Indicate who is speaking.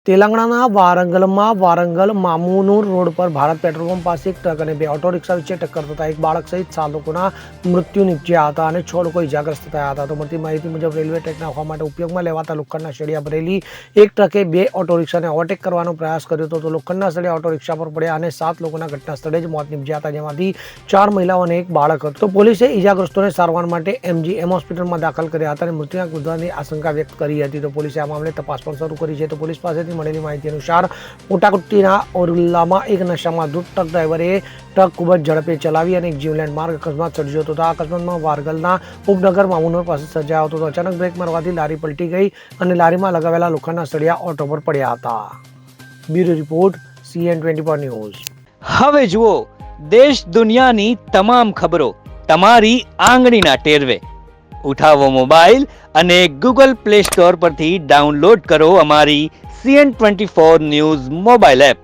Speaker 1: તેલંગાણાના વારંગલમાં Warangal મામુનુર road પર Bharat petrol pump પાસે એક ટ્રક અને બે ઓટો રિક્ષા વચ્ચે ટક્કર થતા એક બાળક સહિત 7 લોકોના મૃત્યુ નિપજ્યા હતા અને 6 લોકો ઇજાગ્રસ્ત થયા હતા. તો મળતી માહિતી મુજબ રેલવે ટ્રેક નાખવા માટે ઉપયોગમાં લેવાતા લોખંડના સળિયા ભરેલી એક ટ્રકે બે ઓટો રિક્ષાને ઓવરટેક કરવાનો પ્રયાસ કર્યો હતો. તો લોખંડના સળિયા ઓટો રિક્ષા પર પડ્યા અને 7 લોકોના ઘટના સ્થળે જ મોત નિપજ્યા હતા, જેમાંથી 4 મહિલાઓ અને એક બાળક હતું. તો પોલીસે ઇજાગ્રસ્તોને સારવાર માટે MGM હોસ્પિટલમાં દાખલ કર્યા હતા અને મૃત્યુના વધવાની આશંકા વ્યક્ત કરી હતી. તો પોલીસે આ મામલે તપાસ પણ શરૂ કરી છે. તો પોલીસ પાસેથી મળેલી માહિતી અનુસાર મોટાકુટ્ટીના ઓરુલ્લામાં એક નશામાં ધૂત ટ્રક ડ્રાઈવરે ટ્રક ખૂબ જ ઝડપે ચલાવી અને એક જીવલેણ માર્ગ અકસ્માત સર્જ્યો હતો. તો આ અકસ્માતમાં વારગલના ઉપનગર મામુનોર પાસે સર્જાયો હતો. તો અચાનક બ્રેક મારવાથી લારી પલટી ગઈ અને લારીમાં લગાવેલા લોખંડના સળિયા ઓટો પર પડ્યા હતા. Bureau report CN24 news.
Speaker 2: હવે જુઓ દેશ દુનિયાની તમામ ખબરો તમારી આંગળીના ટેરવે. ઉઠાવો મોબાઈલ અને Google Play Store પરથી ડાઉનલોડ કરો અમારી CN24 ન્યૂઝ મોબાઈલ એપ.